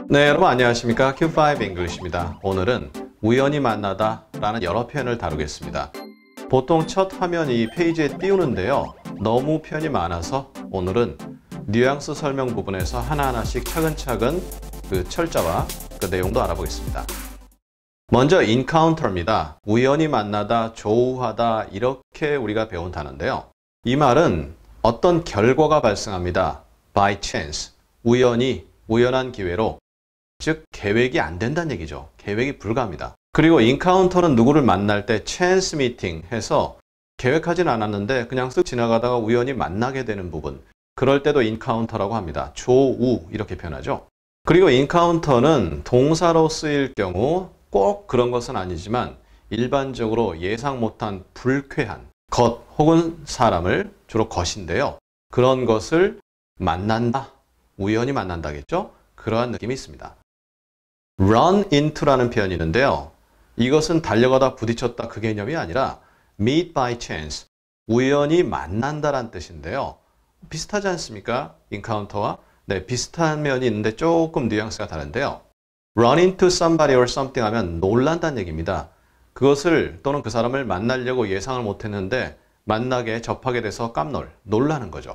네, 여러분 안녕하십니까? Q5 English입니다. 오늘은 우연히 만나다 라는 여러 표현을 다루겠습니다. 보통 첫 화면이 페이지에 띄우는데요. 너무 표현이 많아서 오늘은 뉘앙스 설명 부분에서 하나하나씩 차근차근 그 철자와 그 내용도 알아보겠습니다. 먼저 encounter입니다. 우연히 만나다, 조우하다 이렇게 우리가 배운 단어인데요. 이 말은 어떤 결과가 발생합니다. by chance, 우연한 기회로, 즉 계획이 안 된다는 얘기죠. 계획이 불가합니다. 그리고 encounter는 누구를 만날 때 chance meeting 해서 계획하진 않았는데 그냥 쓱 지나가다가 우연히 만나게 되는 부분, 그럴 때도 encounter라고 합니다. 조우 이렇게 표현하죠. 그리고 encounter는 동사로 쓰일 경우 꼭 그런 것은 아니지만 일반적으로 예상 못한 불쾌한 것 혹은 사람을, 주로 것인데요. 그런 것을 만난다, 우연히 만난다겠죠? 그러한 느낌이 있습니다. run into라는 표현이 있는데요. 이것은 달려가다 부딪혔다 그 개념이 아니라 meet by chance, 우연히 만난다란 뜻인데요. 비슷하지 않습니까? encounter와 네, 비슷한 면이 있는데 조금 뉘앙스가 다른데요. run into somebody or something 하면 놀란다는 얘기입니다. 그것을 또는 그 사람을 만나려고 예상을 못했는데 만나게 접하게 돼서 놀라는 거죠.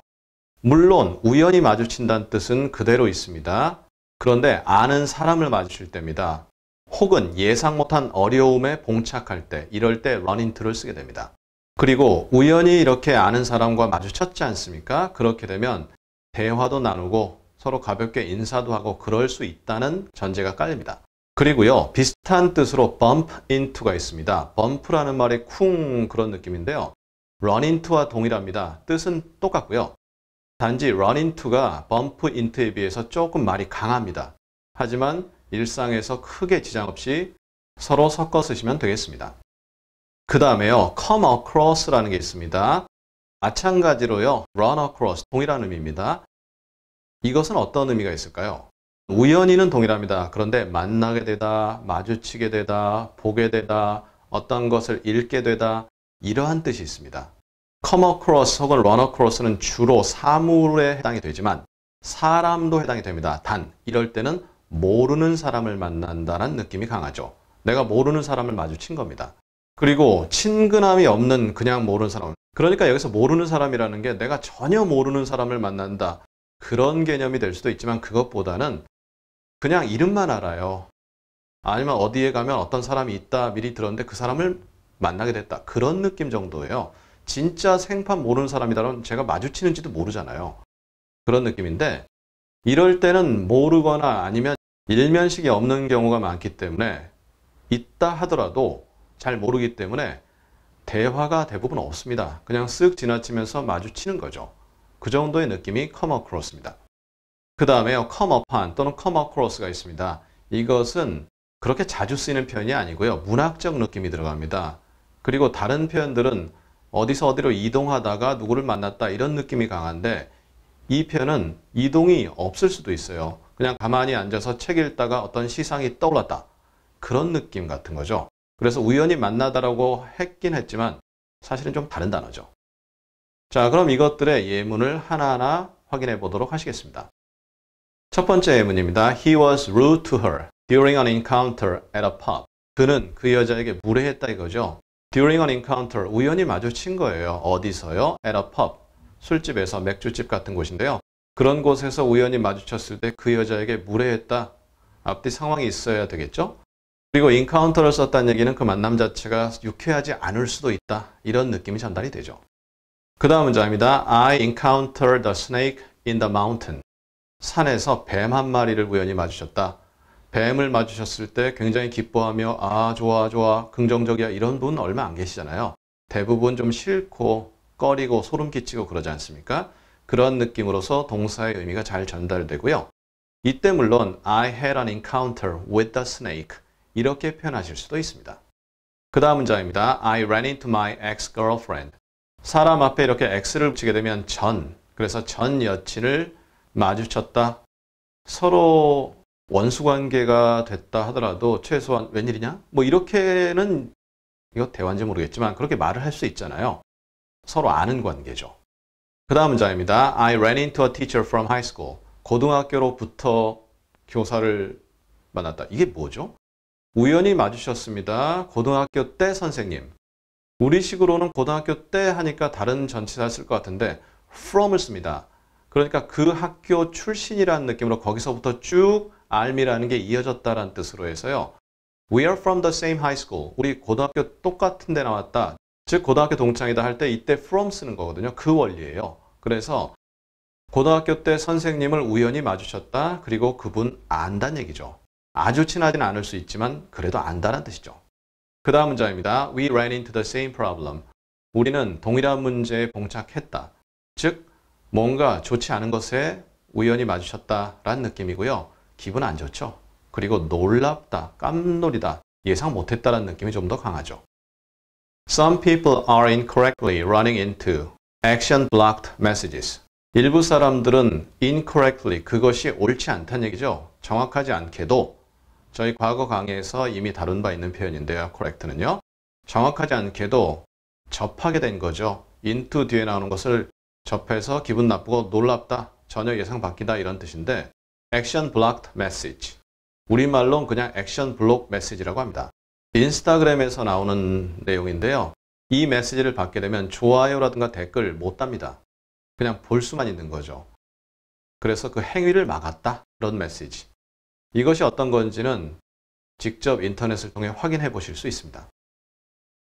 물론 우연히 마주친다는 뜻은 그대로 있습니다. 그런데 아는 사람을 마주칠 때입니다. 혹은 예상 못한 어려움에 봉착할 때, 이럴 때 run into를 쓰게 됩니다. 그리고 우연히 이렇게 아는 사람과 마주쳤지 않습니까? 그렇게 되면 대화도 나누고 서로 가볍게 인사도 하고 그럴 수 있다는 전제가 깔립니다. 그리고요, 비슷한 뜻으로 bump into가 있습니다. bump라는 말이 쿵 그런 느낌인데요. run into와 동일합니다. 뜻은 똑같고요. 단지 run into가 bump into에 비해서 조금 말이 강합니다. 하지만 일상에서 크게 지장 없이 서로 섞어 쓰시면 되겠습니다. 그 다음에요, come across라는 게 있습니다. 마찬가지로요, run across, 동일한 의미입니다. 이것은 어떤 의미가 있을까요? 우연히는 동일합니다. 그런데 만나게 되다, 마주치게 되다, 보게 되다, 어떤 것을 읽게 되다, 이러한 뜻이 있습니다. come across 혹은 run across는 주로 사물에 해당이 되지만 사람도 해당이 됩니다. 단, 이럴 때는 모르는 사람을 만난다는 느낌이 강하죠. 내가 모르는 사람을 마주친 겁니다. 그리고 친근함이 없는 그냥 모르는 사람. 그러니까 여기서 모르는 사람이라는 게 내가 전혀 모르는 사람을 만난다. 그런 개념이 될 수도 있지만 그것보다는 그냥 이름만 알아요. 아니면 어디에 가면 어떤 사람이 있다 미리 들었는데 그 사람을 만나게 됐다. 그런 느낌 정도예요. 진짜 생판 모르는 사람이라면 제가 마주치는지도 모르잖아요. 그런 느낌인데 이럴 때는 모르거나 아니면 일면식이 없는 경우가 많기 때문에 있다 하더라도 잘 모르기 때문에 대화가 대부분 없습니다. 그냥 쓱 지나치면서 마주치는 거죠. 그 정도의 느낌이 come across입니다. 그 다음에요, come upon 또는 come across가 있습니다. 이것은 그렇게 자주 쓰이는 표현이 아니고요. 문학적 느낌이 들어갑니다. 그리고 다른 표현들은 어디서 어디로 이동하다가 누구를 만났다 이런 느낌이 강한데 이 표현은 이동이 없을 수도 있어요. 그냥 가만히 앉아서 책 읽다가 어떤 시상이 떠올랐다. 그런 느낌 같은 거죠. 그래서 우연히 만나다라고 했긴 했지만 사실은 좀 다른 단어죠. 자, 그럼 이것들의 예문을 하나하나 확인해 보도록 하시겠습니다. 첫 번째 예문입니다. He was rude to her during an encounter at a pub. 그는 그 여자에게 무례했다 이거죠. During an encounter, 우연히 마주친 거예요. 어디서요? At a pub, 술집에서, 맥주집 같은 곳인데요. 그런 곳에서 우연히 마주쳤을 때 그 여자에게 무례했다. 앞뒤 상황이 있어야 되겠죠? 그리고 encounter를 썼다는 얘기는 그 만남 자체가 유쾌하지 않을 수도 있다. 이런 느낌이 전달이 되죠. 그 다음 문장입니다. I encountered a snake in the mountain. 산에서 뱀 한 마리를 우연히 마주쳤다. 뱀을 마주쳤을 때 굉장히 기뻐하며 아 좋아 좋아 긍정적이야 이런 분 얼마 안 계시잖아요. 대부분 좀 싫고 꺼리고 소름 끼치고 그러지 않습니까? 그런 느낌으로서 동사의 의미가 잘 전달되고요. 이때 물론 I had an encounter with the snake 이렇게 표현하실 수도 있습니다. 그 다음 문장입니다. I ran into my ex-girlfriend. 사람 앞에 이렇게 x를 붙이게 되면 그래서 전 여친을 마주쳤다. 서로 원수관계가 됐다 하더라도 최소한 웬일이냐? 뭐 이렇게는 이거 대화인지 모르겠지만 그렇게 말을 할 수 있잖아요. 서로 아는 관계죠. 그 다음 문장입니다. I ran into a teacher from high school. 고등학교로부터 교사를 만났다. 이게 뭐죠? 우연히 마주쳤습니다. 고등학교 때 선생님. 우리식으로는 고등학교 때 하니까 다른 전치사 쓸 것 같은데 from을 씁니다. 그러니까 그 학교 출신이라는 느낌으로 거기서부터 쭉 알미라는 게 이어졌다라는 뜻으로 해서요. We are from the same high school. 우리 고등학교 똑같은 데 나왔다. 즉 고등학교 동창이다 할 때 이때 from 쓰는 거거든요. 그 원리예요. 그래서 고등학교 때 선생님을 우연히 마주쳤다. 그리고 그분 안다는 얘기죠. 아주 친하지는 않을 수 있지만 그래도 안다는 뜻이죠. 그 다음 문장입니다. We ran into the same problem. 우리는 동일한 문제에 봉착했다. 즉 뭔가 좋지 않은 것에 우연히 마주쳤다라는 느낌이고요. 기분 안 좋죠. 그리고 놀랍다, 깜놀이다, 예상 못했다라는 느낌이 좀 더 강하죠. Some people are incorrectly running into action-blocked messages. 일부 사람들은 incorrectly, 그것이 옳지 않다는 얘기죠. 정확하지 않게도 저희 과거 강의에서 이미 다룬 바 있는 표현인데요. correct는요. 정확하지 않게도 접하게 된 거죠. into 뒤에 나오는 것을 접해서 기분 나쁘고 놀랍다, 전혀 예상 바뀌다 이런 뜻인데 action blocked message. 우리말로는 그냥 액션 블록 메시지라고 합니다. 인스타그램에서 나오는 내용인데요. 이 메시지를 받게 되면 좋아요라든가 댓글 못 답니다. 그냥 볼 수만 있는 거죠. 그래서 그 행위를 막았다. 그런 메시지. 이것이 어떤 건지는 직접 인터넷을 통해 확인해 보실 수 있습니다.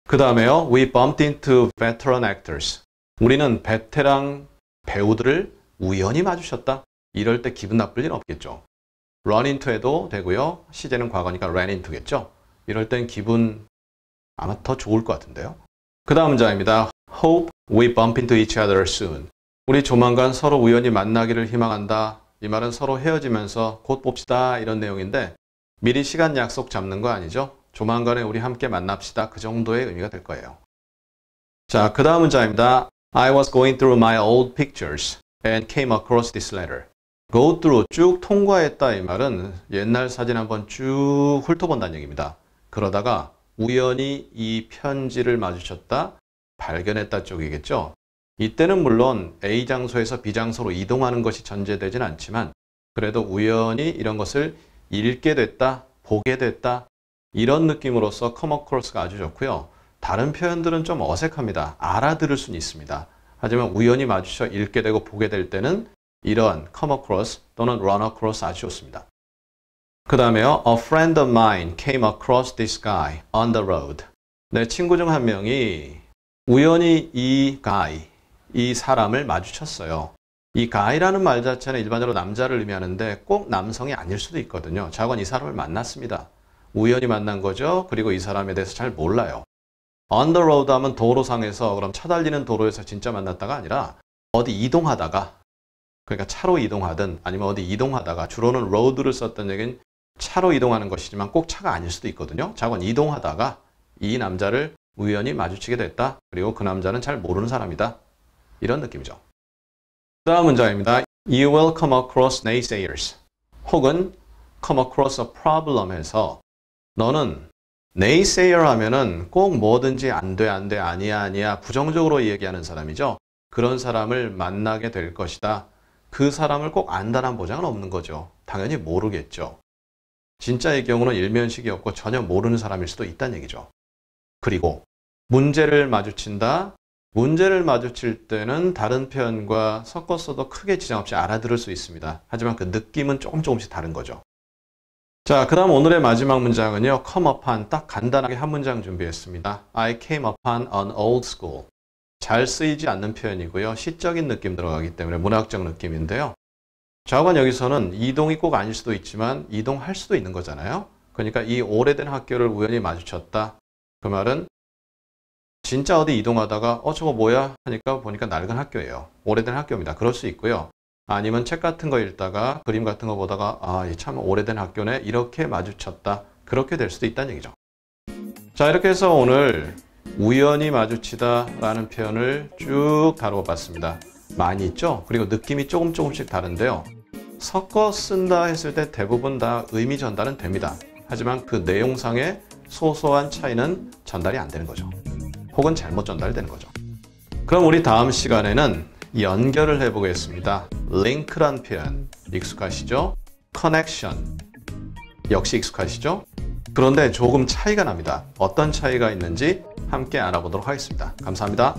그 다음에요. We bumped into veteran actors. 우리는 베테랑 배우들을 우연히 마주쳤다. 이럴 때 기분 나쁠 일은 없겠죠. run into에도 되고요. 시제는 과거니까 ran into겠죠. 이럴 땐 기분 아마 더 좋을 것 같은데요. 그 다음 문장입니다. Hope we bump into each other soon. 우리 조만간 서로 우연히 만나기를 희망한다. 이 말은 서로 헤어지면서 곧 봅시다 이런 내용인데 미리 시간 약속 잡는 거 아니죠? 조만간에 우리 함께 만납시다. 그 정도의 의미가 될 거예요. 자, 그 다음 문장입니다. I was going through my old pictures and came across this letter. Go through, 쭉 통과했다 이 말은 옛날 사진 한번 쭉 훑어본다는 얘기입니다. 그러다가 우연히 이 편지를 마주쳤다, 발견했다 쪽이겠죠. 이때는 물론 A 장소에서 B 장소로 이동하는 것이 전제되진 않지만 그래도 우연히 이런 것을 읽게 됐다, 보게 됐다 이런 느낌으로서 come across가 아주 좋고요. 다른 표현들은 좀 어색합니다. 알아들을 수는 있습니다. 하지만 우연히 마주쳐 읽게 되고 보게 될 때는 이런 come across 또는 run across 아주 좋습니다. 그 다음에요. A friend of mine came across this guy on the road. 내 친구 중 한 명이 우연히 이 guy, 이 사람을 마주쳤어요. 이 guy라는 말 자체는 일반적으로 남자를 의미하는데 꼭 남성이 아닐 수도 있거든요. 자관 이 사람을 만났습니다. 우연히 만난 거죠. 그리고 이 사람에 대해서 잘 몰라요. on the road 하면 도로상에서 그럼 차 달리는 도로에서 진짜 만났다가 아니라 어디 이동하다가 그러니까 차로 이동하든 아니면 어디 이동하다가 주로는 road를 썼던 얘기는 차로 이동하는 것이지만 꼭 차가 아닐 수도 있거든요. 자건 이동하다가 이 남자를 우연히 마주치게 됐다. 그리고 그 남자는 잘 모르는 사람이다. 이런 느낌이죠. 다음 문장입니다. You will come across naysayers. 혹은 come across a problem에서 너는 naysayer 하면은 꼭 뭐든지 안 돼, 안 돼, 아니야, 아니야 부정적으로 얘기하는 사람이죠. 그런 사람을 만나게 될 것이다. 그 사람을 꼭 안다는 보장은 없는 거죠. 당연히 모르겠죠. 진짜의 경우는 일면식이 없고 전혀 모르는 사람일 수도 있다는 얘기죠. 그리고 문제를 마주친다. 문제를 마주칠 때는 다른 표현과 섞었어도 크게 지장 없이 알아들을 수 있습니다. 하지만 그 느낌은 조금씩 다른 거죠. 자, 그 다음 오늘의 마지막 문장은요. come upon, 딱 간단하게 한 문장 준비했습니다. I came upon an old school. 잘 쓰이지 않는 표현이고요. 시적인 느낌 들어가기 때문에 문학적 느낌인데요. 좌우간 여기서는 이동이 꼭 아닐 수도 있지만 이동할 수도 있는 거잖아요. 그러니까 이 오래된 학교를 우연히 마주쳤다. 그 말은 진짜 어디 이동하다가 저거 뭐야 하니까 보니까 낡은 학교예요. 오래된 학교입니다. 그럴 수 있고요. 아니면 책 같은 거 읽다가 그림 같은 거 보다가 참 오래된 학교네 이렇게 마주쳤다. 그렇게 될 수도 있다는 얘기죠. 자, 이렇게 해서 오늘 우연히 마주치다 라는 표현을 쭉 다루어 봤습니다. 많이 있죠? 그리고 느낌이 조금씩 다른데요. 섞어 쓴다 했을 때 대부분 다 의미 전달은 됩니다. 하지만 그 내용상의 소소한 차이는 전달이 안 되는 거죠. 혹은 잘못 전달되는 거죠. 그럼 우리 다음 시간에는 연결을 해보겠습니다. 링크란 표현 익숙하시죠? connection. 역시 익숙하시죠? 그런데 조금 차이가 납니다. 어떤 차이가 있는지 함께 알아보도록 하겠습니다. 감사합니다.